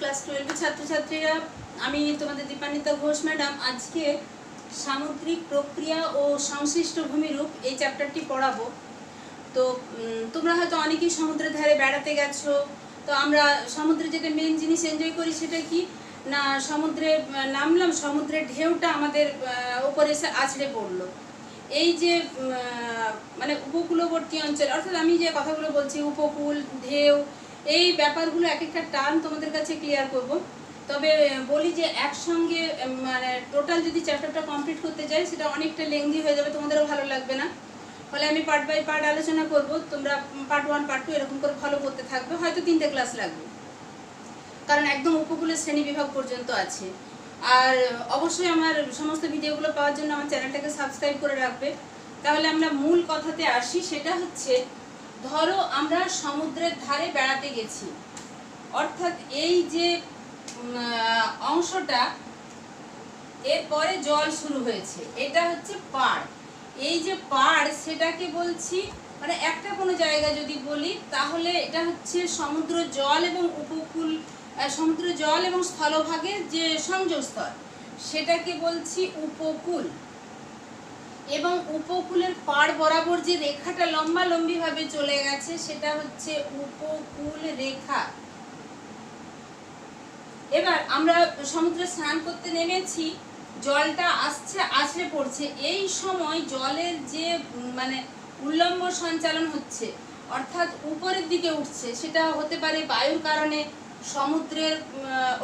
Class 12 ছাত্রছাত্রীরা, আমি তোমাদের দীপান্বিতা ঘোষ ম্যাডাম আজকে সামুদ্রিক প্রক্রিয়া ও সংশ্লিষ্ট ভূমিরূপ এই চ্যাপ্টারটি পড়াবো। তো তোমরা হয়তো অনেকেই সমুদ্রের ধারে বেড়াতে গেছো। তো আমরা সমুদ্রে যেটা মেন জিনিস এনজয় করি সেটা কি না, সমুদ্রে নামলাম, সমুদ্রের ঢেউটা আমাদের উপরে এসে আছড়ে পড়লো। এই যে মানে উপকূলবর্তী অঞ্চল, অর্থাৎ আমি যে কথাগুলো বলছি উপকূল, ঢেউ, এই ব্যাপারগুলো এক একটা টার্ম তোমাদের কাছে ক্লিয়ার করব। তবে বলি যে একসঙ্গে মানে টোটাল যদি চ্যাপ্টারটা কমপ্লিট করতে যাই সেটা অনেকটা লেংদি হয়ে যাবে, তোমাদেরও ভালো লাগবে না। ফলে আমি পার্ট বাই পার্ট আলোচনা করব, তোমরা পার্ট 1 পার্ট 2 এরকম করে ফলো করতে থাকবে। হয়তো 3টে ক্লাস লাগবে, কারণ একদম উপকূলের শ্রেণী বিভাগ পর্যন্ত আছে। আর অবশ্যই আমার সমস্ত ভিডিওগুলো পাওয়ার জন্য আমার চ্যানেলটাকে সাবস্ক্রাইব করে রাখবে। তাহলে আমরা মূল কথাতে আসি, সেটা হচ্ছে ধরো আমরা সমুদ্রের ধারে বেড়াতে গেছি, অর্থাৎ এই যে অংশটা এরপরে জল শুরু হয়েছে, এটা হচ্ছে পাড়। এই যে পাড় সেটাকে বলছি, মানে একটা কোনো জায়গা যদি বলি তাহলে এটা হচ্ছে সমুদ্র জল এবং উপকূল, সমুদ্র জল এবং স্থলভাগের যে সংযোগস্থল সেটাকে বলছি উপকূল। এবং উপকূলের পাড় বরাবর যে রেখাটা লম্বালম্বি ভাবে চলে গেছে সেটা হচ্ছে উপকূল রেখা। এবার আমরা সমুদ্রে স্নান করতে নেমেছি, জলটা আসছে, আছড়ে পড়ছে, এই সময় জলের যে মানে উল্লম্ব সঞ্চালন হচ্ছে, অর্থাৎ উপরের দিকে উঠছে, সেটা হতে পারে বায়ুর কারণে। সমুদ্রের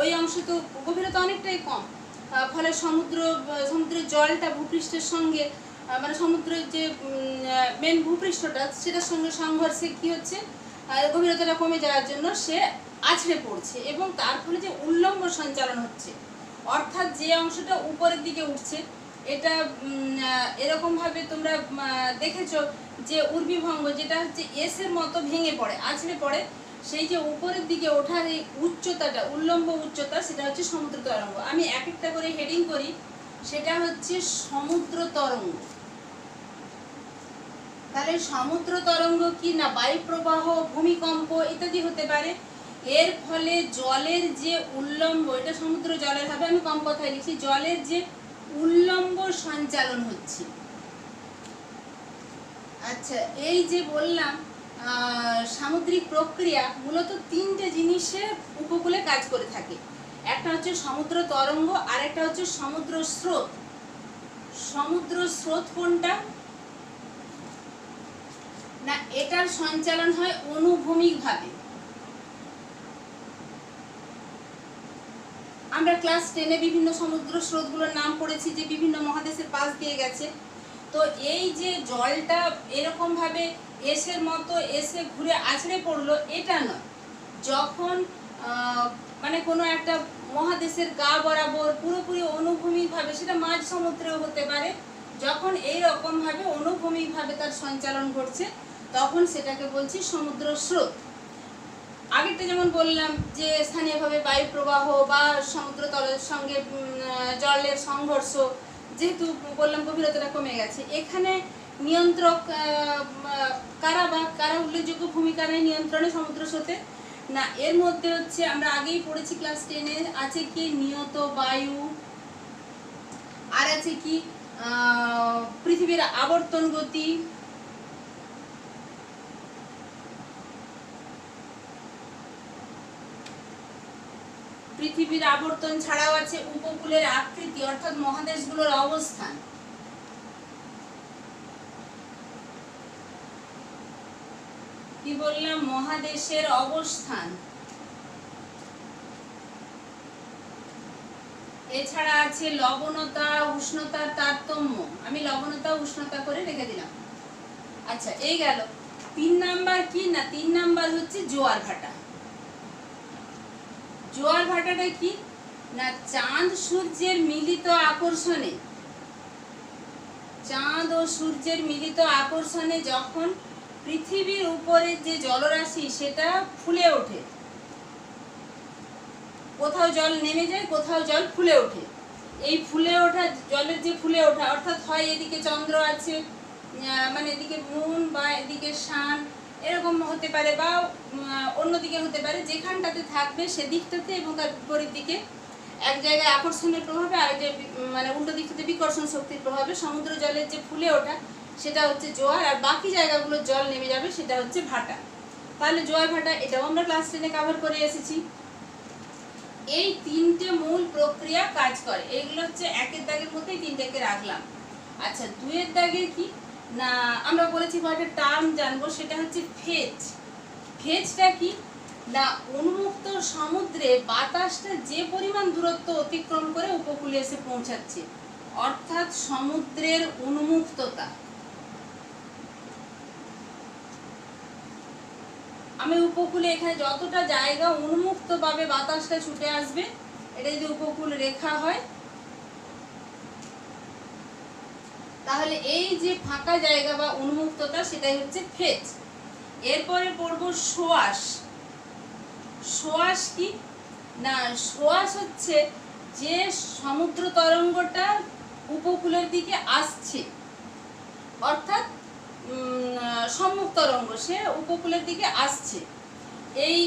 ওই অংশ তো গভীরতা অনেকটাই কম, ফলে সমুদ্রের জলটা ভূপৃষ্ঠের সঙ্গে মানে সমুদ্রের যে মেন ভূপৃষ্ঠটা সেটার সঙ্গে সংঘর্ষে কি হচ্ছে, গভীরতাটা কমে যাওয়ার জন্য সে আছড়ে পড়ছে, এবং তার ফলে যে উল্লম্ব সঞ্চালন হচ্ছে, অর্থাৎ যে অংশটা উপরের দিকে উঠছে, এটা এরকমভাবে তোমরা দেখেছো যে উর্বিভঙ্গ, যেটা হচ্ছে এস এর মতো ভেঙে পড়ে, আছড়ে পড়ে, সেই যে উপরের দিকে ওঠার এই উচ্চতাটা, উল্লম্ব উচ্চতা, সেটা হচ্ছে সমুদ্র তরঙ্গ। আমি এক একটা করে হেডিং করি, সেটা হচ্ছে সমুদ্র তরঙ্গ। তাহলে সমুদ্র তরঙ্গ কি না, বায়ু প্রবাহ, ভূমিকম্প ইত্যাদি হতে পারে। এর ফলে জলের যে উল্লম্ব, এটা সমুদ্র জলের হবে, আমি কম কথায় লিখছি, জলের যে উল্লম্ব সঞ্চালন হচ্ছে। আচ্ছা, এই যে বললাম সামুদ্রিক প্রক্রিয়া মূলত 3টে জিনিসের উপকূলে কাজ করে থাকে। একটা হচ্ছে সমুদ্র তরঙ্গ, আর একটা হচ্ছে সমুদ্র স্রোত। সমুদ্র স্রোত কোনটা না, এটার সঞ্চালন হয় অনুভূমিক ভাবে। আমরা ক্লাস 10-এ বিভিন্ন সমুদ্র স্রোতগুলোর নাম পড়েছি, যে বিভিন্ন মহাদেশের পাশ দিয়ে গেছে। তো এই যে জলটা এরকম ভাবে এসের মতো এসে ঘুরে আছড়ে পড়লো, এটা নয়। যখন মানে কোনো একটা মহাদেশের গা বরাবর পুরোপুরি অনুভূমিক ভাবে, সেটা মাঝ সমুদ্রেও হতে পারে, যখন এই রকম ভাবে অনুভূমিক ভাবে তার সঞ্চালন ঘটছে, তখন সেটাকে বলছি সমুদ্র স্রোত। আগেরটা যেমন বললাম যে স্থানীয়ভাবে বায়ু প্রবাহ বা সমুদ্র তলের সঙ্গে জলের সংঘর্ষ, যেহেতু বললাম গভীরতাটা কমে গেছে, এখানে নিয়ন্ত্রক কারা বা কারা উল্লেখযোগ্য ভূমিকা নেয় নিয়ন্ত্রণে সমুদ্র স্রোতে না। এর মধ্যে হচ্ছে আমরা আগেই পড়েছি ক্লাস 10-এ, আছে কি নিয়ত বায়ু, আর আছে কি পৃথিবীর আবর্তন গতি, পৃথিবীর আবর্তন ছাড়াও আছে উপকূলের আকৃতি, অর্থাৎ মহাদেশগুলোর অবস্থান। কি বললাম, মহাদেশের অবস্থান। এছাড়া আছে লবণতা, উষ্ণতার তারতম্য। আমি লবণতা উষ্ণতা করে রেখে দিলাম। আচ্ছা, এই গেল। 3 নাম্বার কি না, 3 নাম্বার হচ্ছে জোয়ার ভাটা। জোয়ার ভাটাটা কি না, চাঁদ সূর্যের মিলিত আকর্ষণে, চাঁদ ও সূর্যের মিলিত আকর্ষণে যখন পৃথিবীর উপরে যে জলরাশি সেটা ফুলে ওঠে, কোথাও জল নেমে যায়, কোথাও জল ফুলে ওঠে। এই ফুলে ওঠা জলের যে ফুলে ওঠা, অর্থাৎ হয় এদিকে চন্দ্র আছে, মানে এদিকে মুন বা এদিকে শান, এরকম হতে পারে, বা অন্যদিকে হতে পারে, যেখানটাতে থাকবে সেদিকটাতে এবং তার বিপরীত দিকে এক জায়গায় আকর্ষণের প্রভাবে, আর যে মানে উল্টো দিকটাতে বিকর্ষণ শক্তির প্রভাবে সমুদ্র জলের যে ফুলে ওঠা সেটা হচ্ছে জোয়ার, আর বাকি জায়গাগুলো জল নেমে যাবে সেটা হচ্ছে ভাটা। তাহলে জোয়ার ভাটা এটাও আমরা ক্লাস 10-এ কভার করে এসেছি। এই তিনটে মূল প্রক্রিয়া কাজ করে, এইগুলো হচ্ছে একের দাগের মধ্যেই তিনটাকে রাখলাম। আচ্ছা, দুয়ের দাগে কি না, আমরা বলেছি একটা টার্ম জানবো, সেটা হচ্ছে ফেজ। ফেজটা কি না, উন্মুক্ত সমুদ্রে বাতাসটা যে পরিমাণ দূরত্ব অতিক্রম করে উপকূলে এসে পৌঁছাচ্ছে, অর্থাৎ সমুদ্রের উন্মুক্ততা। আমি উপকূলে এখানে যতটা জায়গা উন্মুক্ত ভাবে বাতাসটা ছুটে আসবে, এটা যদি উপকূল রেখা হয়, তাহলে এই যে ফাঁকা জায়গা বা উন্মুক্ততা সেটাই হচ্ছে ফেজ। এরপরে পড়বো সোয়াশ। সোয়াশ কি না, সোয়াশ হচ্ছে যে সমুদ্র তরঙ্গটা উপকূলের দিকে আসছে, অর্থাৎ সম্মুখ তরঙ্গ, সে উপকূলের দিকে আসছে। এই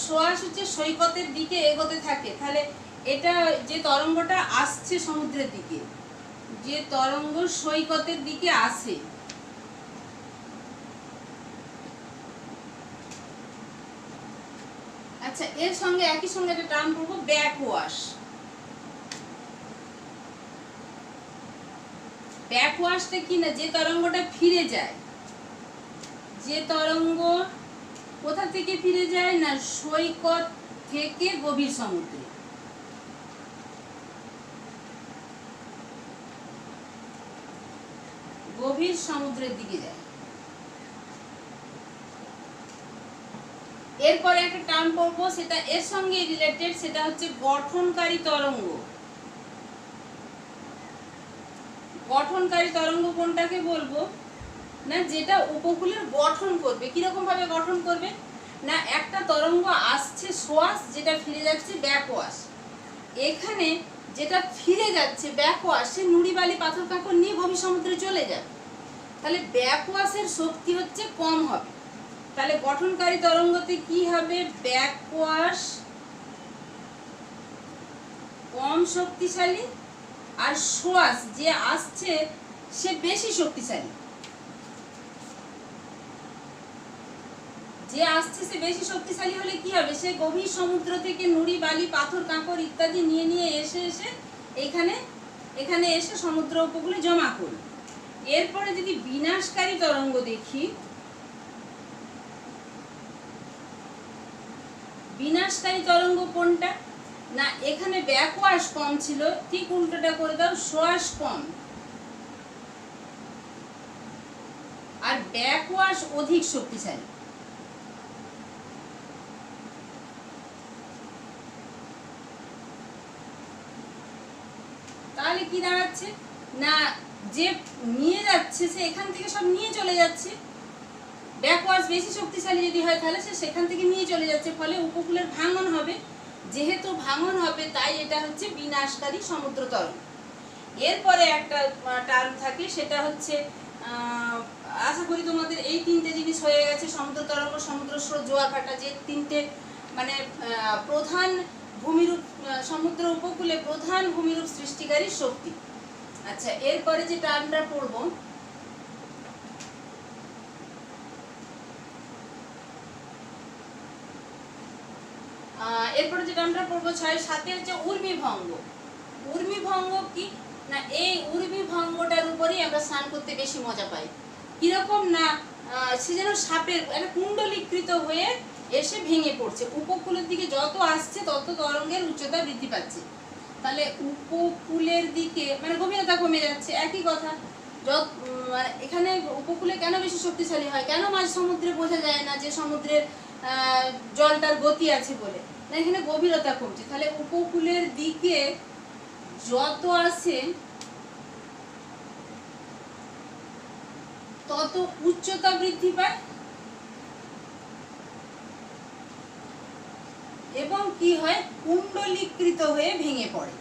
সোয়াশ হচ্ছে সৈকতের দিকে এগোতে থাকে। তাহলে এটা যে তরঙ্গটা আসছে সমুদ্রের দিকে, যে তরঙ্গ সৈকতের দিকে আসে, আচ্ছা এর সঙ্গে একই সঙ্গে একটা টার্ম পড়বো ব্যাকওয়াশ। ব্যাকওয়াশটা কি না, যে তরঙ্গটা ফিরে যায়, যে তরঙ্গ কোথা থেকে ফিরে যায় না, সৈকত থেকে গভীর সমুদ্রে। গভীর সমুদ্রের দিকে যায়। এরপরে একটা টার্ম পড়বো, সেটা এর সঙ্গে রিলেটেড, সেটা হচ্ছে গঠনকারী তরঙ্গ। গঠনকারী তরঙ্গ কোনটাকে বলবো না, যেটা উপকূলের গঠন করবে। কিরকম ভাবে গঠন করবে না, একটা তরঙ্গ আসছে সোয়াশ, যেটা ফিরে যাচ্ছে ব্যাকওয়াশ। এখানে যেটা ফিরে যাচ্ছে ব্যাকওয়াশ, সে নুড়ি বালি পাথর কাঁকর নিয়ে গভীর সমুদ্রে চলে যাবে, তাহলে ব্যাকওয়াশের শক্তি হচ্ছে কম হবে। তাহলে গঠনকারী তরঙ্গতে কি হবে, ব্যাকওয়াশ কম শক্তিশালী, আর সোয়াশ যে আসছে সে বেশি শক্তিশালী। যে আসছে সে বেশি শক্তিশালী হলে কি হবে, সে গভীর সমুদ্র থেকে নুড়ি বালি পাথর কাঁকর ইত্যাদি নিয়ে নিয়ে এসে এখানে এসে সমুদ্র উপকূলে জমা করবে। এরপরে যদি বিনাশকারী তরঙ্গ দেখি, বিনাশকারী তরঙ্গ কোনটা না, এখানে ব্যাকওয়াশ কম ছিল, ঠিক উল্টোটা করে দাও, সোয়াশ কম, আর ব্যাকওয়াশ অধিক শক্তিশালী। তাহলে কি দাঁড়াচ্ছে না, যে নিয়ে যাচ্ছে সে এখান থেকে সব নিয়ে চলে যাচ্ছে। ব্যাকওয়াশ বেশি শক্তিশালী যদি হয় তাহলে সে সেখান থেকে নিয়ে চলে যাচ্ছে, ফলে উপকূলের ভাঙন হবে। যেহেতু ভাঙন হবে তাই এটা হচ্ছে বিনাশকারী সমুদ্র তরঙ্গ। এরপরে একটা টার্ম থাকে, সেটা হচ্ছে আশা করি তোমাদের এই তিনটে জিনিস হয়ে গেছে, সমুদ্র তরঙ্গ, সমুদ্র স্রোত, জোয়ার ভাটা, যে তিনটে মানে প্রধান ভূমিরূপ, সমুদ্র উপকূলে প্রধান ভূমিরূপ সৃষ্টিকারী শক্তি। আচ্ছা, এরপরে যে টার্মটা পড়বো, এরপরে যে টার্মটা পড়বো 6-7 হচ্ছে উর্মিভঙ্গ। উর্মিভঙ্গ কি না, এই উর্মিভঙ্গটার উপরেই আমরা স্নান করতে বেশি মজা পাই। কিরকম না, সে যেন সাপের একটা কুণ্ডলীকৃত হয়ে এসে ভেঙে পড়ছে, উপকূলের দিকে যত আসছে তত তরঙ্গের উচ্চতা বৃদ্ধি পাচ্ছে। তাহলে উপকূলের দিকে মানে গভীরতা কমে যাচ্ছে, একই কথা। মানে এখানে উপকূলে কেন বেশি শক্তিশালী হয়, কেন মাঝ সমুদ্রে বোঝা যায় না যে সমুদ্রের জলটার গতি আছে বলে, না এখানে গভীরতা কমছে। তাহলে উপকূলের দিকে যত আসে তত উচ্চতা বৃদ্ধি পায়, এবং কি হয়, কুণ্ডলীকৃত হয়ে ভেঙে পড়ে।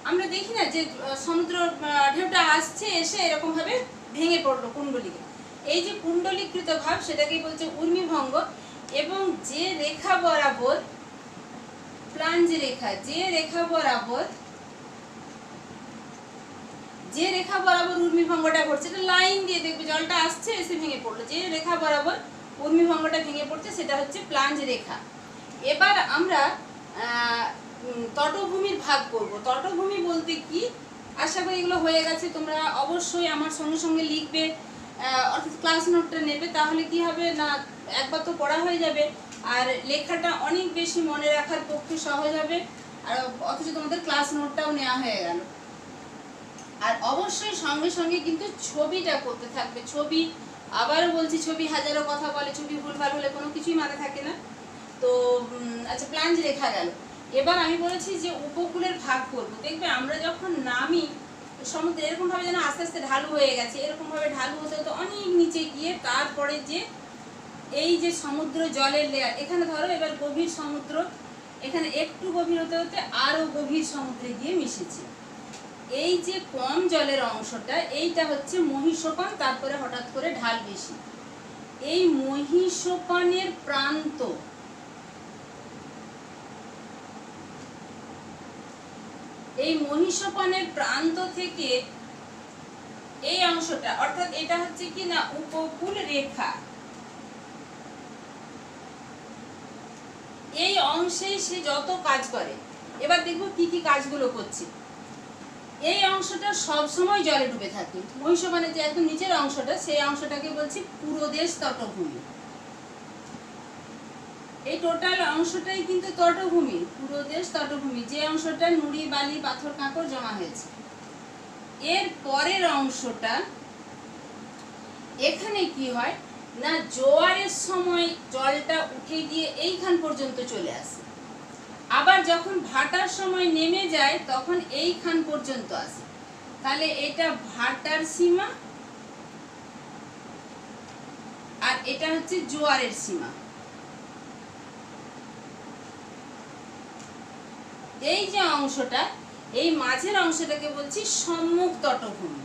আমরা দেখি না যে সমুদ্র ঢেউটা আসছে, এসে এরকম ভাবে ভেঙে পড়লো কুণ্ডলীকে, এই যে কুণ্ডলীকৃত ভাব সেটাকেই বলছে ঊর্মিভঙ্গ। এবং যে রেখা বরাবর প্লাঞ্জ রেখা, যে রেখা বরাবর ঊর্মিভঙ্গটা ঘটছে, এটা লাইন দিয়ে দেখবে জলটা আসছে এসে ভেঙে পড়লো, যে রেখা বরাবর ঊর্মিভঙ্গটা ভেঙে পড়ছে সেটা হচ্ছে প্লাঞ্জ রেখা। এবার আমরা তটভূমির ভাগ করব। তটভূমি বলতে কি, আশা করি এগুলো হয়ে গেছে, তোমরা অবশ্যই আমার সঙ্গে সঙ্গে লিখবে, অর্থাৎ ক্লাস নোটটা নেবে, তাহলে কি হবে না একবার তো পড়া হয়ে যাবে আর লেখাটা অনেক বেশি মনে রাখার পক্ষে সহজ হবে, আর অথচ তোমাদের ক্লাস নোটটাও নেওয়া হয়ে গেল। আর অবশ্যই সঙ্গে সঙ্গে কিন্তু ছবিটা করতে থাকবে। ছবি, আবারও বলছি, ছবি হাজারো কথা বলে, ছবি ভুলভাল হলে কোনো কিছুই মাথায় থাকে না। তো আচ্ছা, প্লাঞ্জ রেখা গেল। এবার আমি বলেছি যে উপকূলের ভাগ করব। দেখবে আমরা যখন নামি সমুদ্রে এরকমভাবে যেন আস্তে আস্তে ঢালু হয়ে গেছে, এরকমভাবে ঢালু হতে হতে অনেক নিচে গিয়ে তারপরে যে এই যে সমুদ্র জলের লেয়ার, এখানে ধরো এবার গভীর সমুদ্র, এখানে একটু গভীর হতে হতে আরও গভীর সমুদ্রে গিয়ে মিশেছে। এই যে কম জলের অংশটা, এইটা হচ্ছে মহীসোপান, তারপরে হঠাৎ করে ঢাল বেশি। এই মহীসোপানের প্রান্ত, এই মহীসোপানের প্রান্ত থেকে এই অংশটা, অর্থাৎ এটা হচ্ছে কি না উপকূল রেখা, এই অংশেই সে যত কাজ করে। এবার দেখবো কি কি কাজগুলো করছে। এই অংশটা সব সময় জলে ডুবে থাকে। মহীসোপানের যে একদম নিচের অংশটা, সেই অংশটাকে বলছি পুরোদেশ তটভূমি। এই টোটাল অংশটাই কিন্তু তটভূমি, পুরোদেশ তটভূমি, যে অংশটা নুড়ি বালি পাথর কাঁকড় জমা হয়েছে। এর পরের অংশটা, এখানে কি হয় না জোয়ারের সময় জলটা উঠে গিয়ে এইখান পর্যন্ত চলে আসে, আবার যখন ভাটার সময় নেমে যায় তখন এইখান পর্যন্ত আসে। তাহলে এটা ভাটার সীমা আর এটা হচ্ছে জোয়ারের সীমা। এই যে অংশটা, এই মাঝের অংশটাকে বলছি সম্মুখ তটভূমি।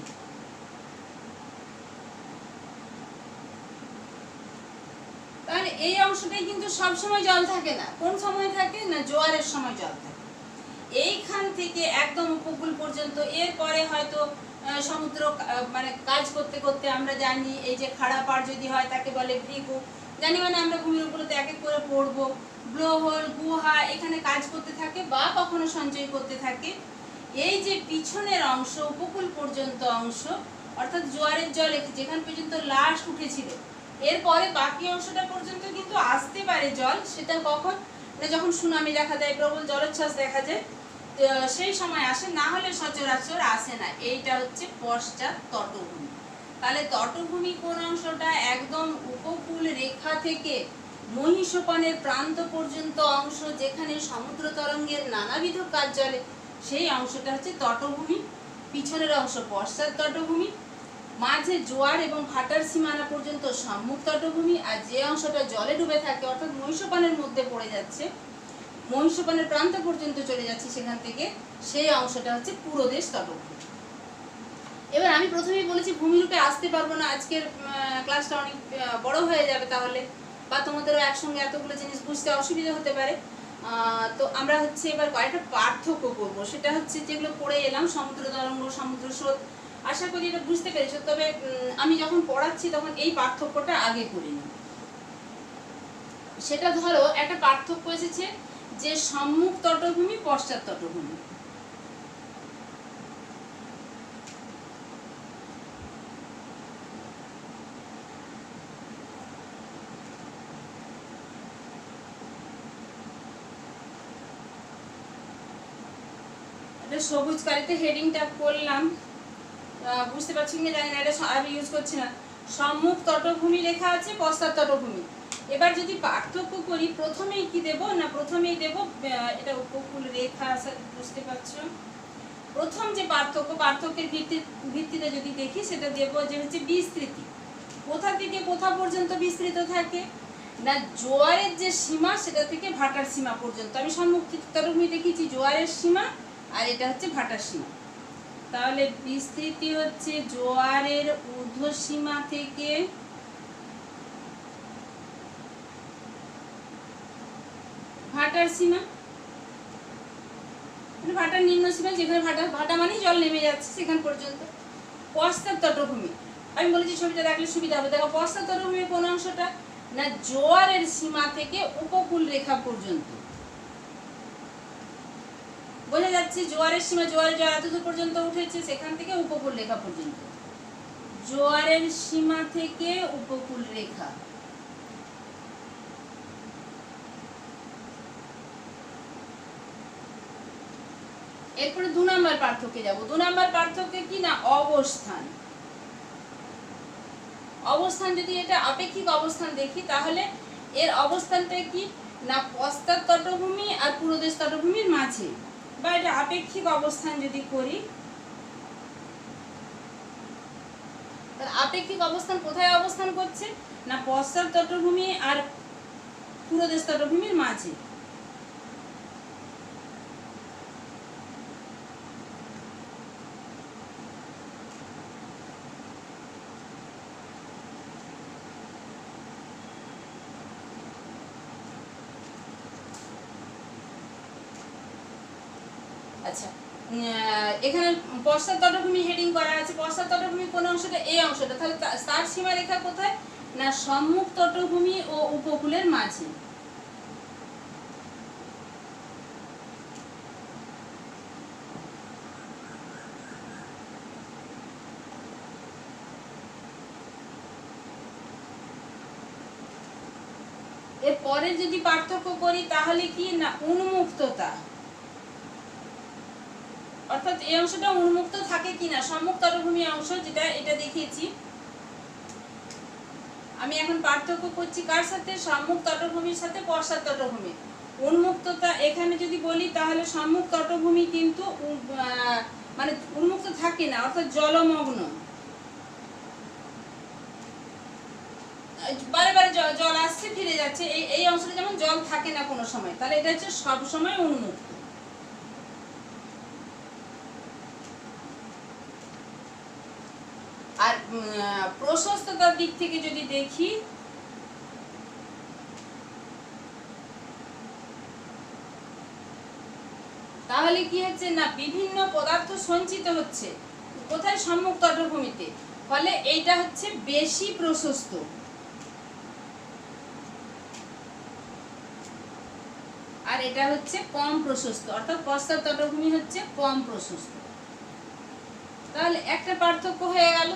তাহলে এই অংশটাই কিন্তু সব সময় জল থাকে না। কোন সময় থাকে না জোয়ারের সময় জল থাকে। এইখান থেকে একদম উপকূল পর্যন্ত, এরপরে হয়তো সমুদ্র মানে কাজ করতে করতে আমরা জানি এই যে খাড়া পাড় যদি হয় তাকে বলে ভৃগু, জানি মানে আমরা ভূমির উপরে এক এক করে পড়বো, ব্লোহোল, গুহা, এখানে কাজ করতে থাকে বা কখনো সঞ্চয় করতে থাকে। এই যে পিছনের অংশ, উপকূল পর্যন্ত অংশ, অর্থাৎ জোয়ারের জল যেখান পর্যন্ত লাস্ট উঠেছিল, এরপরে বাকি অংশটা পর্যন্ত কিন্তু আসতে পারে জল। সেটা কখন না যখন সুনামি দেখা দেয়, প্রবল জলোচ্ছ্বাস দেখা যায়, সেই সময় আসে, না হলে সচরাচর আসে না। এইটা হচ্ছে পশ্চাৎ তটভূমি। তাহলে তটভূমি কোন অংশটা, একদম উপকূল রেখা থেকে মহীসোপানের প্রান্ত পর্যন্ত অংশ, যেখানে সমুদ্র তরঙ্গের নানাবিধ কাজ চলে, সেই অংশটা হচ্ছে তটভূমি। পিছনের অংশ পশ্চাৎ তটভূমি, মাঝে জোয়ার এবং ভাটার সীমানা পর্যন্ত সম্মুখ তটভূমি, আর যে অংশটা জলে ডুবে থাকে অর্থাৎ মহীসোপানের মধ্যে পড়ে যাচ্ছে, মহীসোপানের প্রান্ত পর্যন্ত চলে যাচ্ছে সেখান থেকে, সেই অংশটা হচ্ছে পুরোদেশ তটভূমি। এবার আমি প্রথমেই বলেছি ভূমিরূপে আসতে পারবো না, আজকের ক্লাসটা অনেক বড় হয়ে যাবে তাহলে, বা তোমাদেরও একসঙ্গে এতগুলো জিনিস বুঝতে অসুবিধা হতে পারে। তো আমরা হচ্ছে এবার কয়েকটা পার্থক্য করবো, সেটা হচ্ছে যেগুলো পড়ে এলাম, সমুদ্র তরঙ্গ, সমুদ্র স্রোত, আশা করি এটা বুঝতে পেরেছো। তবে আমি যখন পড়াচ্ছি তখন এই পার্থক্যটা আগে করিনি। সেটা ধরো একটা পার্থক্য এসেছে যে সম্মুখ তটভূমি, পশ্চাৎ তটভূমি। এটা সবুজ কালিতে হেডিংটা করলাম, বুঝতে পারছি কিনা জানি না, এটা আমি ইউজ করছি না। সম্মুখ তটভূমি লেখা আছে, পশ্চাৎ তটভূমি। এবার যদি পার্থক্য করি, প্রথমেই কি দেব না, প্রথমেই দেব এটা উপকূল রেখা, বুঝতে পারছো। প্রথম যে পার্থক্যের ভিত্তিতে যদি দেখি, সেটা দেব যে হচ্ছে বিস্তৃতি। কোথা থেকে কোথা পর্যন্ত বিস্তৃত থাকে না জোয়ারের যে সীমা সেটা থেকে ভাটার সীমা পর্যন্ত। আমি সম্মুখ তটভূমি দেখেছি জোয়ারের সীমা, আর এটা হচ্ছে ভাটার সীমা। তাহলে বিস্তৃতি হচ্ছে জোয়ারের ঊর্ধ্বসীমা থেকে ভাটার সীমা, ভাটার নিম্ন সীমা, যেখানে ভাটা মানেই জল নেমে যাচ্ছে সেখান পর্যন্ত। পশ্চাৎ তটভূমি, আমি বলেছি ছবিটা দেখলে সুবিধা হবে। দেখো পশ্চাৎ তটভূমির কোন অংশটা, না জোয়ারের সীমা থেকে উপকূল রেখা পর্যন্ত। বোঝা যাচ্ছে জোয়ারের সীমা, জোয়ারের জল এতদূর পর্যন্ত উঠেছে, সেখান থেকে উপকূল রেখা পর্যন্ত। জোয়ারের সীমা থেকে উপকূল রেখা। এরপরে 2 নম্বর পার্থক্যে যাব। 2 নম্বর পার্থক্য কি, না অবস্থান। অবস্থান যদি এটা আপেক্ষিক অবস্থান দেখি, তাহলে এর অবস্থানটা কি, না পশ্চাৎ তটভূমি আর পুরোদেশ তটভূমির মাঝে, বা এটা আপেক্ষিক অবস্থান যদি করি, তাহলে আপেক্ষিক অবস্থান কোথায় অবস্থান করছে, না পশ্চাৎ তটভূমি আর পুরোদেশ তটভূমির মাঝে। আচ্ছা, এখানে পশ্চাৎ তটভূমি হেডিং করা আছে। পশ্চাৎ তটভূমি কোন অংশটা, এই অংশটা। তাহলে তার সীমারেখা কোথায়, না সম্মুখ তটভূমি ও উপকূলের মাঝে। এর পরে যদি পার্থক্য করি, তাহলে কি, না উন্মুক্ততা, অর্থাৎ এই অংশটা উন্মুক্ত থাকে কিনা, সম্মুখ তটভূমি অংশ যেটা, এটা দেখিয়েছি। আমি এখন পার্থক্য করছি কার সাথে, সম্মুখ তটভূমির সাথে পশ্চাৎ তটভূমি। উন্মুক্ততা এখানে যদি বলি, তাহলে সম্মুখ তটভূমি কিন্তু মানে উন্মুক্ত থাকে না, অর্থাৎ জলমগ্ন, বারে বারে জল আসছে ফিরে যাচ্ছে, এই অংশটা যেমন জল থাকে না কোনো সময়, তাহলে এটা হচ্ছে সব সময় উন্মুক্ত। আর প্রশস্ততার দিক থেকে যদি দেখি, তাহলে কি হচ্ছে, না বিভিন্ন পদার্থ সঞ্চিত হচ্ছে কোথায়, সম্মুখ তটভূমিতে, ফলে এইটা হচ্ছে বেশি প্রশস্ত। আর এটা হচ্ছে কম প্রশস্ত, অর্থাৎ পশ্চাৎ তটভূমি হচ্ছে কম প্রশস্ত। তাহলে একটা পার্থক্য হয়ে গেল।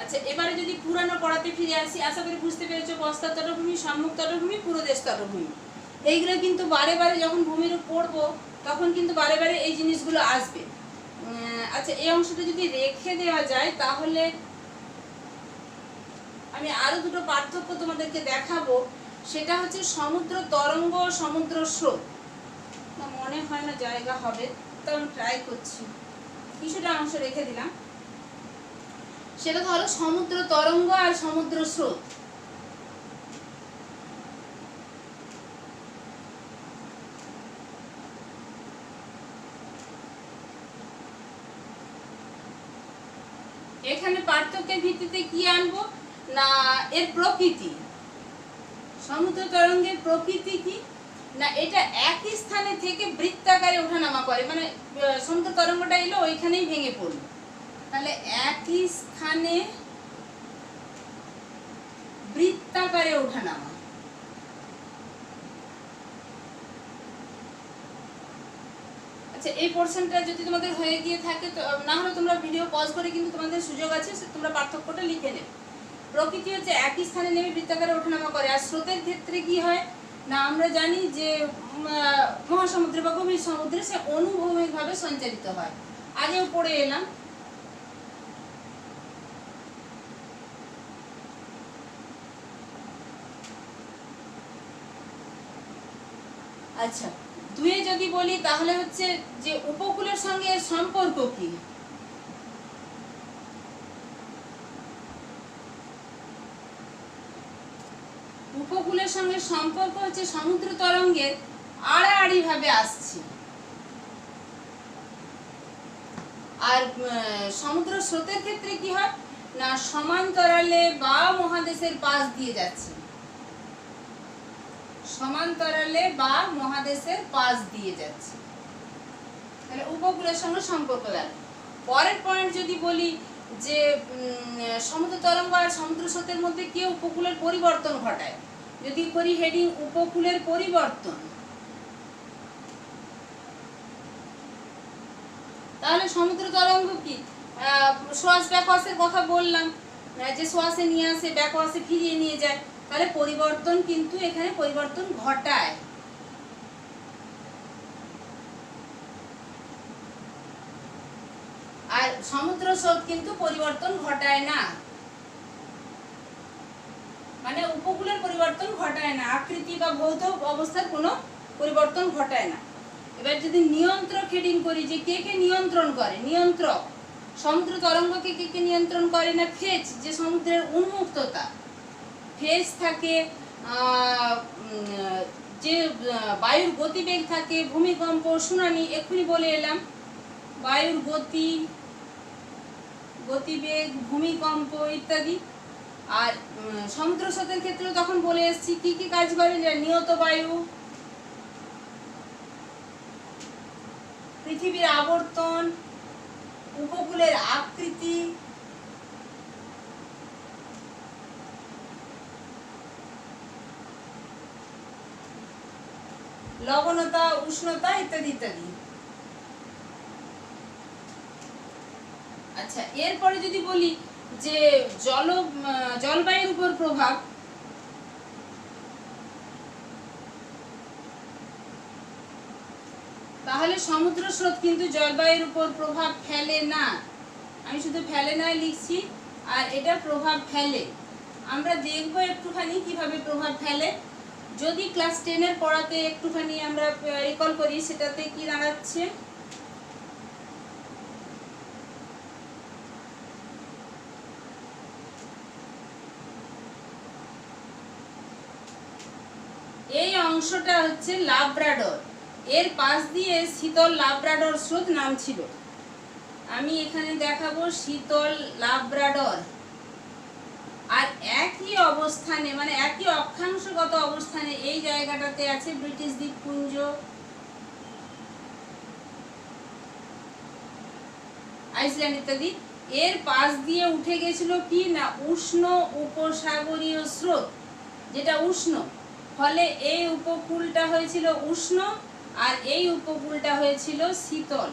আচ্ছা, এবারে যদি পুরানো পড়াতে ফিরে আসি, আশা করি বুঝতে পেরেছো পশ্চাৎ তটভূমি, সম্মুখ তটভূমি, পুরোদেশ তটভূমি। এইগুলো কিন্তু বারে বারে যখন ভূমিরূপ পড়বো, তখন কিন্তু বারে বারে এই জিনিসগুলো আসবে। আচ্ছা, এই অংশটা যদি রেখে দেওয়া যায়, তাহলে আমি আরো দুটো পার্থক্য তোমাদেরকে দেখাবো। সেটা হচ্ছে সমুদ্র তরঙ্গ, সমুদ্র স্রোত। মনে হয় না জায়গা হবে, তো আমি ট্রাই করছি, কিছুটা অংশ রেখে দিলাম। সেটা হলো সমুদ্র তরঙ্গ আর সমুদ্র স্রোত। এখানে পার্থক্যের ভিত্তিতে কি আনবো, না এর প্রকৃতি। সমুদ্র তরঙ্গের প্রকৃতি কি, না এটা একই স্থানে থেকে বৃত্তাকারে ওঠানামা করে, মানে সমুদ্র তরঙ্গটা এলো ওইখানেই ভেঙে পড়লো, তাহলে একই স্থানে বৃত্তাকারে ওঠানামা। আচ্ছা, এই পোরশনটা যদি তোমাদের হয়ে গিয়ে থাকে, তো না হলে তোমরা ভিডিও পজ করে কিন্তু তোমাদের সুযোগ আছে, তোমরা পার্থক্যটা লিখে নেবে। প্রকৃতি হচ্ছে একই স্থানে নেমে বৃত্তাকারে ওঠানামা করে। আর স্রোতের ক্ষেত্রে কি হয়, না আমরা জানি যে মহাসমুদ্রে বা গভীর সমুদ্রে সে অনুভূমিকভাবে সঞ্চালিত হয়, আগেও পড়ে এলাম। আচ্ছা, দুয়ে যদি বলি, তাহলে হচ্ছে যে উপকূলের সঙ্গে এর সম্পর্ক কি। উপকূলের সঙ্গে সম্পর্ক হচ্ছে সমুদ্র তরঙ্গের আড়াআড়ি ভাবে আসছে, আর সমুদ্র স্রোতের ক্ষেত্রে কি হয়, না সমান্তরালে বা মহাদেশের পাশ দিয়ে যাচ্ছে। সমান্তরালে বা মহাদেশের পাশ দিয়ে যাচ্ছে, তাহলে উপকূলের সঙ্গে সম্পর্ক দেয়। পরের পয়েন্ট যদি বলি যে সমুদ্র তরঙ্গ আর সমুদ্র স্রোতের মধ্যে কে উপকূলের পরিবর্তন ঘটায়, যদি করি হেডিং উপকূলের পরিবর্তন, তাহলে সমুদ্র তরঙ্গ কি সোয়াস ব্যাকওয়াসের কথা বললাম, যে সোয়াসে নিয়ে আসে ব্যাকওয়াসে ফিরিয়ে নিয়ে যায়, তাহলে পরিবর্তন কিন্তু এখানে পরিবর্তন ঘটায়। আর সমুদ্র স্রোত কিন্তু পরিবর্তন ঘটায় না, মানে উপকূলের পরিবর্তন ঘটায় না, আকৃতি বা ভৌত অবস্থার কোনো পরিবর্তন ঘটায় না। এবার যদি নিয়ন্ত্রক হেডিং করি যে কে কে নিয়ন্ত্রণ করে, নিয়ন্ত্রক সমুদ্র তরঙ্গকে কে কে নিয়ন্ত্রণ করে না, ফেজ যে সমুদ্রের উন্মুক্ততা, ফেজ থাকে, যে বায়ুর গতিবেগ থাকে, ভূমিকম্প, সুনামি এক্ষুনি বলে এলাম, বায়ুর গতিবেগ, ভূমিকম্প ইত্যাদি। আর সমুদ্র স্রোতের ক্ষেত্রে তখন বলে এসেছি কি কি কাজ করে, যে নিয়ত বায়ু, পৃথিবীর আবর্তন, উপকূলের আকৃতি, লবণতা, উষ্ণতা ইত্যাদি ইত্যাদি। আচ্ছা, এরপরে যদি বলি যে জলবায়ুর উপর প্রভাব, তাহলে সমুদ্র স্রোত কিন্তু জলবায়ুর উপর প্রভাব ফেলে না, আমি শুধু ফেলে না লিখছি, আর এটা প্রভাব ফেলে। আমরা দেখব একটুখানি কিভাবে প্রভাব ফেলে। যদি ক্লাস 10 এর পড়াতে একটুখানি আমরা রিকল করি, সেটাতে কি দাঁড়াচ্ছে, এই অংশটা হচ্ছে লাব্রাডর, এর পাশ দিয়ে শীতল লাব্রাডর স্রোত নামছিল। আমি এখানে দেখাবো শীতল লাব্রাডর, আর একই অবস্থানে মানে একই অক্ষাংশগত অবস্থানে এই জায়গাটাতে আছে ব্রিটিশ দ্বীপপুঞ্জ, আইসল্যান্ড ইত্যাদি। এর পাশ দিয়ে উঠে গেছিল কি না উষ্ণ উপসাগরীয় স্রোত, যেটা উষ্ণ, ফলে এই উপকূলটা হয়েছিল উষ্ণ আর এই উপকূলটা হয়েছিল শীতল।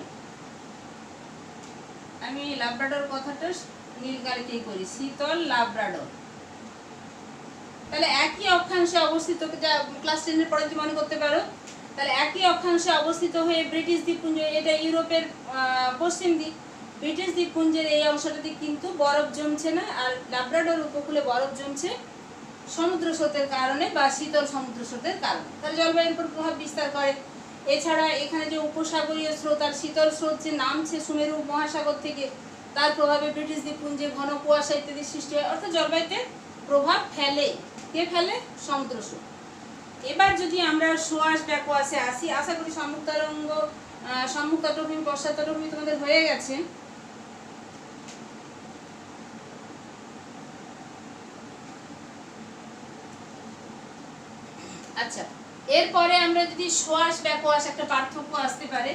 আমি লাব্রাডর কথাটা নীল কালিতেই করি, শীতল লাব্রাডর। তাহলে একই অক্ষাংশে অবস্থিত, যা ক্লাস 10 এর পরে মনে করতে পারো, তাহলে একই অক্ষাংশে অবস্থিত হয়ে ব্রিটিশ দ্বীপপুঞ্জ, এটা ইউরোপের পশ্চিম দিক, ব্রিটিশ দ্বীপপুঞ্জের এই অংশটাতে কিন্তু বরফ জমছে না, আর লাব্রাডর উপকূলে বরফ জমছে সমুদ্র স্রোতের কারণে বা শীতল সমুদ্র স্রোতের কারণে, তাহলে জলবায়ুর উপর প্রভাব বিস্তার করে। এছাড়া এখানে যে উপসাগরীয় স্রোত আর শীতল স্রোত যে নামছে সুমেরু মহাসাগর থেকে, তার প্রভাবে ব্রিটিশ দ্বীপপুঞ্জে ঘন কুয়াশা ইত্যাদি সৃষ্টি হয়, অর্থাৎ জলবায়ুতে প্রভাব ফেলে। কে ফেলে? সমুদ্র স্রোত। এবার যদি আমরা সোয়াস ব্যাকওয়াসে আসি, আশা করি সম্মুখ তরঙ্গ, সম্মুখ তটভূমি, পশ্চাৎ তটভূমি তোমাদের হয়ে গেছে। আচ্ছা, এরপরে আমরা যদি সোয়াস ব্যাকওয়াস একটা পার্থক্য আসতে পারে,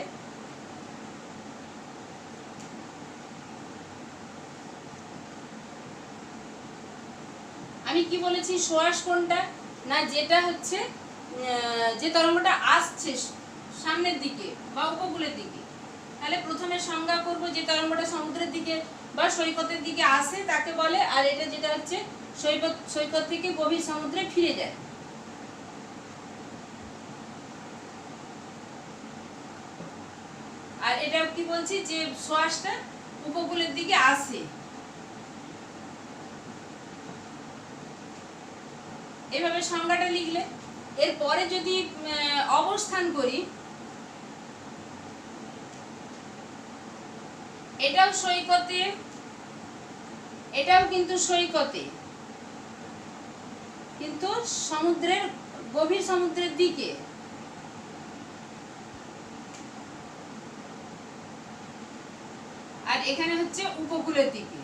আমি কি বলেছি সোয়াস কোনটা না, যেটা হচ্ছে যে তরঙ্গটা আসছে সামনের দিকে বা উপকূলের দিকে, তাহলে প্রথমে সংজ্ঞা করব যে তরঙ্গটা সমুদ্রের দিকে বা সৈকতের দিকে আসে তাকে বলে, আর এটা যেটা হচ্ছে সৈকত থেকে গভীর সমুদ্রে ফিরে যায়। আর এটা কি বলছি যে সোয়াসটা উপকূলের দিকে আসে। এভাবে সংজ্ঞাটা লিখলে, এরপরে যদি অবস্থান করি, এটাও সৈকতে, এটাও কিন্তু সৈকতে, কিন্তু সমুদ্রের গভীর সমুদ্রের দিকে। আর এখানে হচ্ছে উপকূলের দিকে।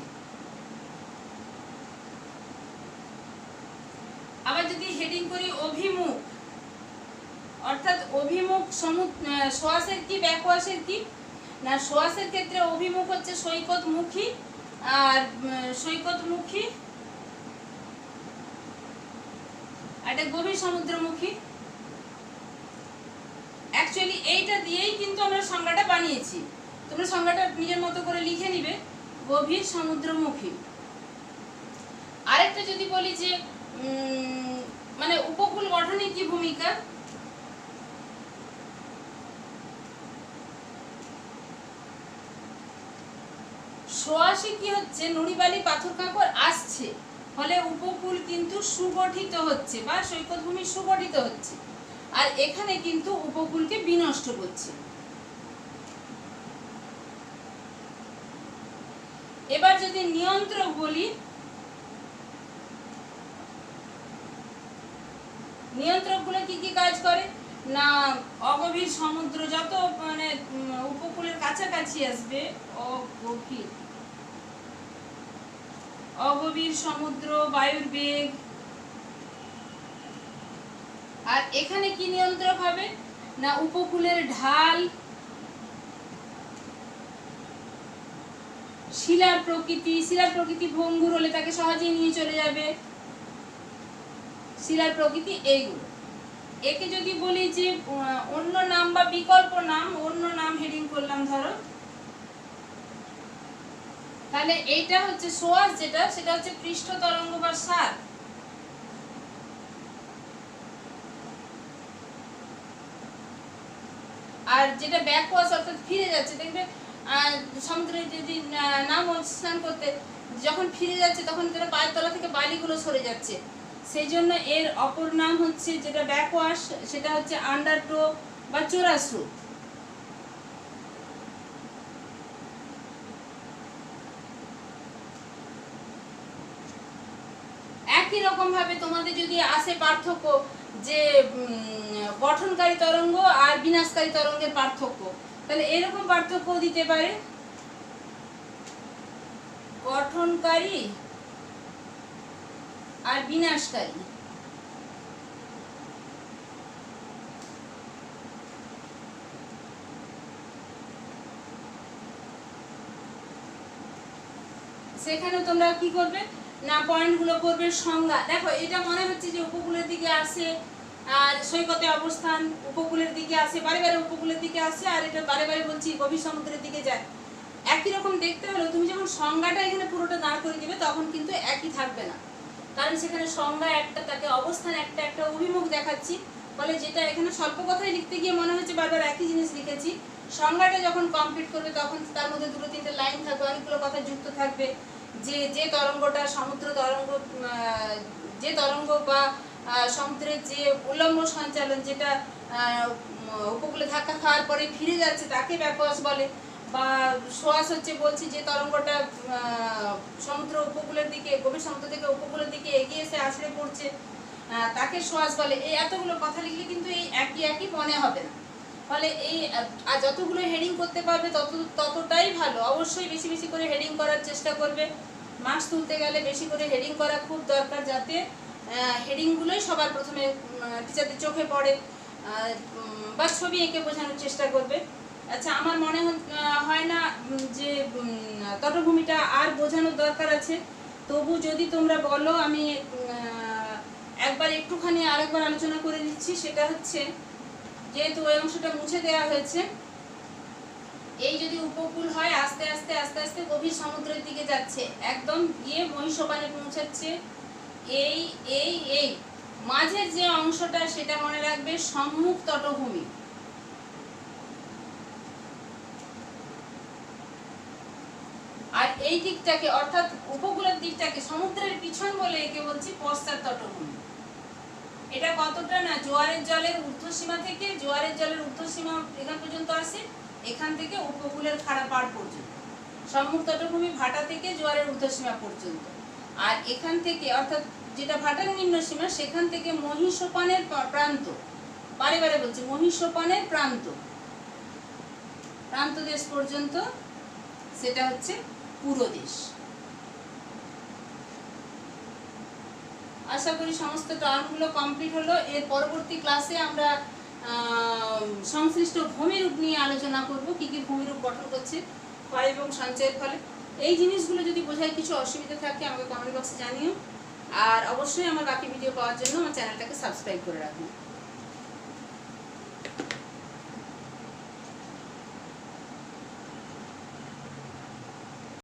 আবার যদি হেডিং করি অভিমুখ, অর্থাৎ অভিমুখ সোয়াসের কি ব্যাকওয়াশের কি না, সোয়াসের ক্ষেত্রে অভিমুখ হচ্ছে সৈকতমুখী, আর সৈকতমুখী এটা গভীর সমুদ্রমুখী। অ্যাকচুয়ালি এইটা দিয়েই কিন্তু আমরা সংজ্ঞাটা বানিয়েছি, তোমরা সংজ্ঞাটা নিজের মতো করে লিখে নিবে, গভীর সমুদ্রমুখী। আরেকটা যদি বলি যে মানে উপকূল গঠনে কি ভূমিকা, সোয়াশে কি হচ্ছে, নুড়িবালি পাথর কাঁকর আসছে, ফলে উপকূল কিন্তু সুগঠিত হচ্ছে বা সৈকতভূমি সুগঠিত হচ্ছে, আর এখানে কিন্তু উপকূলকে বিনষ্ট করছে। এবার যদি নিয়ন্ত্রক বলি, নিয়ন্ত্রকগুলো কি কি কাজ করে না, অগভীর সমুদ্র যত মানে উপকূলের কাছাকাছি আসবে, অগভীর সমুদ্র, বায়ুর বেগ, আর এখানে কি নিয়ন্ত্রক হবে না, উপকূলের ঢাল, শিলার প্রকৃতি, শিলার প্রকৃতি ভঙ্গুর হলে তাকে সহজেই নিয়ে চলে যাবে, শিলার প্রকৃতি এইগুলো। একে যদি বলি যে অন্য নাম বা বিকল্প নাম, অন্য নাম হেডিং করলাম ধরো, তাহলে এইটা হচ্ছে সোয়াস, যেটা সেটা হচ্ছে পৃষ্ঠ তরঙ্গ বা সার। আর যেটা ব্যাকওয়াশ অর্থাৎ ফিরে যাচ্ছে, দেখবে সমুদ্রে যদি নাম স্নান করতে যখন ফিরে যাচ্ছে তখন যেটা পায়ের তলা থেকে বালিগুলো সরে যাচ্ছে, সেই জন্য এর অপর নাম হচ্ছে যেটা ব্যাকওয়াশ, সেটা হচ্ছে আন্ডারটো বা চোরাস্রোত। একই রকম ভাবে তোমাদের যদি আসে পার্থক্য যে গঠনকারী তরঙ্গ আর বিনাশকারী তরঙ্গের পার্থক্য, তাহলে এরকম পার্থক্য দিতে পারে, গঠনকারী আর বিনাশকারী। সেখানে তোমরা কি করবে না, পয়েন্টগুলো করবে সংজ্ঞা। দেখো এটা মনে হচ্ছে যে উপকূলের দিকে আসে, আর সৈকতে অবস্থান, উপকূলের দিকে আসে, বারে বারে উপকূলের দিকে আসে, আর এটা বারে বারে বলছি গভীর সমুদ্রের দিকে যায়। একই রকম দেখতে হলো তুমি যখন সংজ্ঞাটা এখানে পুরোটা দাঁড় করে দিবে তখন কিন্তু একই থাকবে না, কারণ সেখানে সংজ্ঞা একটা, তাকে অবস্থান একটা, একটা অভিমুখ দেখাচ্ছি, ফলে যেটা এখানে স্বল্প কথায় লিখতে গিয়ে মনে হচ্ছে বারবার একই জিনিস লিখেছি, সংজ্ঞাটা যখন কমপ্লিট করবে তখন তার মধ্যে দুটো তিনটে লাইন থাকবে, অনেকগুলো কথা যুক্ত থাকবে, যে তরঙ্গটা সমুদ্র তরঙ্গ, যে তরঙ্গ বা সমুদ্রের যে উল্লম্ব সঞ্চালন, যেটা উপকূলে ধাক্কা খাওয়ার পরে ফিরে যাচ্ছে তাকে ব্যাকওয়াশ বলে, বা সোয়াস হচ্ছে বলছি যে তরঙ্গটা সমুদ্র উপকূলের দিকে, গভীর সমুদ্র থেকে উপকূলের দিকে এগিয়ে এসে আছড়ে পড়ছে, তাকে সোয়াস বলে। এই এতগুলো কথা লিখলে কিন্তু এই একই মনে হবে না, ফলে এই আর যতগুলো হেডিং করতে পারবে ততটাই ভালো। অবশ্যই বেশি বেশি করে হেডিং করার চেষ্টা করবে, মার্কস তুলতে গেলে বেশি করে হেডিং করা খুব দরকার, যাতে হেডিংগুলোই সবার প্রথমে টিচারদের চোখে পড়ে, বা ছবি এঁকে বোঝানোর চেষ্টা করবে। আচ্ছা, আমার মনে হয় না যে তটভূমিটা আর বোঝানোর দরকার আছে, তবু যদি তোমরা বলো আমি একবার একটুখানি আরেকবার আলোচনা করে দিচ্ছি। সেটা হচ্ছে, যেহেতু ওই অংশটা মুছে দেওয়া হয়েছে, এই যদি উপকূল হয় আস্তে আস্তে আস্তে আস্তে গভীর সমুদ্রের দিকে যাচ্ছে, একদম গিয়ে মহিষোপানে পৌঁছাচ্ছে, এই এই এই মাঝের যে অংশটা সেটা মনে রাখবে সম্মুখ তটভূমি। আর এই দিকটাকে অর্থাৎ উপকূলের দিকটাকে সমুদ্রের পিছন বলে একে বলছি পশ্চাৎ তটভূমি। এটা কতটা না, জোয়ারের জলের ঊর্ধ্বসীমা থেকে, জোয়ারের জলের ঊর্ধ্বসীমা এখান পর্যন্ত আসে, এখান থেকে উপকূলের খাড়া পাড় পর্যন্ত, সম্মুখ তটভূমি ভাটা থেকে জোয়ারের ঊর্ধ্বসীমা পর্যন্ত। আর এখান থেকে অর্থাৎ যেটা ভাটার নিম্ন সীমা, সেখান থেকে মহিষোপানের প্রান্ত, বারে বারে বলছি মহিষোপানের প্রান্ত, প্রান্ত দেশ পর্যন্ত, সেটা হচ্ছে পুরো দেশ। আশা করি সমস্ত টার্মগুলো কমপ্লিট হলো। এর পরবর্তী ক্লাসে আমরা সংশ্লিষ্ট ভূমিরূপ নিয়ে আলোচনা করব, কী কী ভূমিরূপ গঠন করছে ক্ষয় এবং সঞ্চয়ের ফলে। এই জিনিসগুলো যদি বোঝায় কিছু অসুবিধা থাকে আমাকে কমেন্ট বক্সে জানিও, আর অবশ্যই আমার বাকি ভিডিও পাওয়ার জন্য আমার চ্যানেলটাকে সাবস্ক্রাইব করে রাখুন।